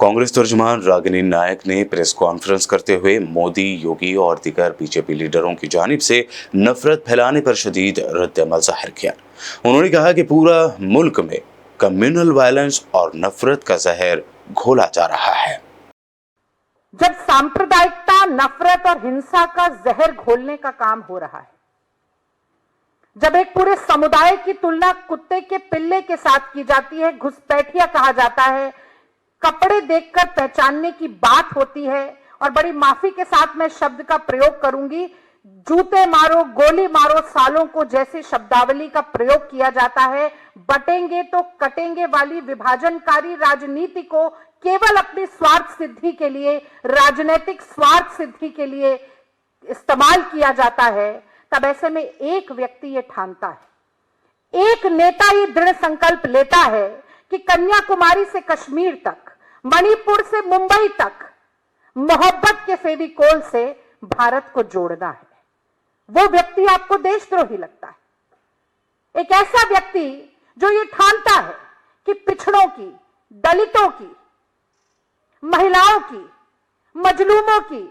कांग्रेस तर्जुमान रागिनी नायक ने press conference करते हुए मोदी, योगी और दीगर बीजेपी लीडरों की जानिब से नफरत फैलाने पर शदीद रद्द-अमल जाहिर किया। उन्होंने कहा कि पूरा मुल्क में कम्युनल वायलेंस और नफरत का जहर घोला जा रहा है। जब सांप्रदायिकता, नफरत और हिंसा का जहर घोलने का काम हो रहा है, जब एक पूरे समुदाय की तुलना कुत्ते के पिल्ले के साथ की जाती है, घुसपैठिया कहा जाता है, कपड़े देखकर पहचानने की बात होती है, और बड़ी माफी के साथ मैं शब्द का प्रयोग करूंगी, जूते मारो, गोली मारो सालों को जैसे शब्दावली का प्रयोग किया जाता है, बटेंगे तो कटेंगे वाली विभाजनकारी राजनीति को केवल अपनी स्वार्थ सिद्धि के लिए, राजनीतिक स्वार्थ सिद्धि के लिए इस्तेमाल किया जाता है, तब ऐसे में एक व्यक्ति ये ठानता है, एक नेता ये दृढ़ संकल्प लेता है कि कन्याकुमारी से कश्मीर तक, मणिपुर से मुंबई तक मोहब्बत के फेविकोल से भारत को जोड़ना है। वो व्यक्ति आपको देशद्रोही लगता है। एक ऐसा व्यक्ति जो ये ठानता है कि पिछड़ों की, दलितों की, महिलाओं की, मजलूमों की,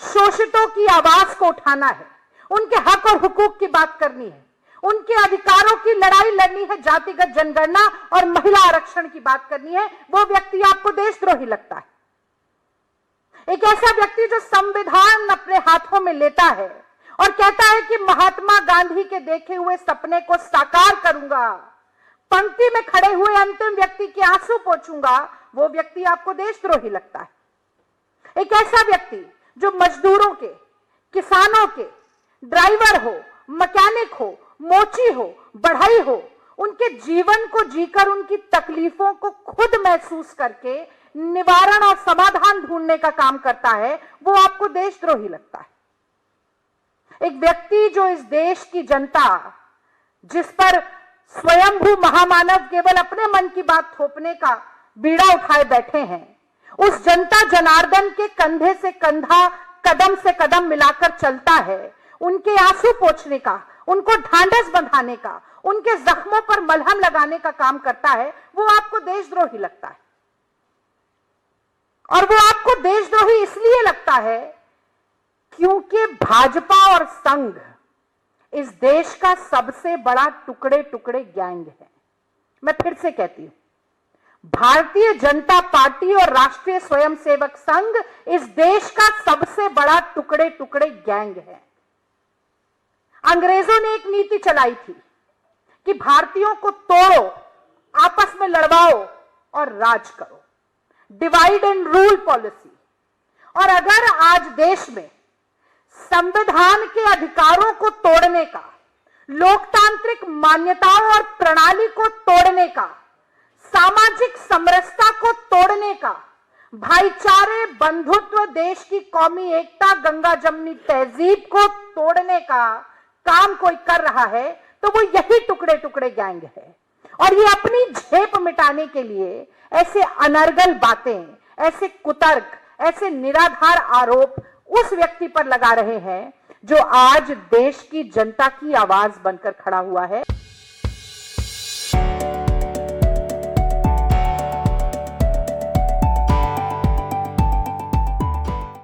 शोषितों की आवाज को उठाना है, उनके हक और हुकूक की बात करनी है, उनके अधिकारों की लड़ाई लड़नी है, जातिगत जनगणना और महिला आरक्षण की बात करनी है, वो व्यक्ति आपको देशद्रोही लगता है। एक ऐसा व्यक्ति जो संविधान अपने हाथों में लेता है और कहता है कि महात्मा गांधी के देखे हुए सपने को साकार करूंगा, पंक्ति में खड़े हुए अंतिम व्यक्ति के आंसू पोंछूंगा, वो व्यक्ति आपको देशद्रोही लगता है। एक ऐसा व्यक्ति जो मजदूरों के, किसानों के, ड्राइवर हो, मैकेनिक हो, मोची हो, बढ़ई हो, उनके जीवन को जीकर उनकी तकलीफों को खुद महसूस करके निवारण और समाधान ढूंढने का काम करता है, वो आपको देशद्रोही लगता है। एक व्यक्ति जो इस देश की जनता, जिस पर स्वयंभू महामानव केवल अपने मन की बात थोपने का बीड़ा उठाए बैठे हैं, उस जनता जनार्दन के कंधे से कंधा, कदम से कदम मिलाकर चलता है, उनके आंसू पोंछने का, उनको ढांढस बंधाने का, उनके जख्मों पर मलहम लगाने का काम करता है, वो आपको देशद्रोही लगता है। और वो आपको देशद्रोही इसलिए लगता है क्योंकि भाजपा और संघ इस देश का सबसे बड़ा टुकड़े टुकड़े गैंग है। मैं फिर से कहती हूं, भारतीय जनता पार्टी और राष्ट्रीय स्वयंसेवक संघ इस देश का सबसे बड़ा टुकड़े टुकड़े गैंग है। अंग्रेजों ने एक नीति चलाई थी कि भारतीयों को तोड़ो, आपस में लड़वाओ और राज करो, डिवाइड एंड रूल पॉलिसी। और अगर आज देश में संविधान के अधिकारों को तोड़ने का, लोकतांत्रिक मान्यताओं और प्रणाली को तोड़ने का, सामाजिक समरसता को तोड़ने का, भाईचारे, बंधुत्व, देश की कौमी एकता, गंगा जमनी तहजीब को तोड़ने का काम कोई कर रहा है, तो वो यही टुकड़े टुकड़े गैंग है। और ये अपनी झेप मिटाने के लिए ऐसे अनर्गल बातें, ऐसे कुतर्क, ऐसे निराधार आरोप उस व्यक्ति पर लगा रहे हैं जो आज देश की जनता की आवाज बनकर खड़ा हुआ है।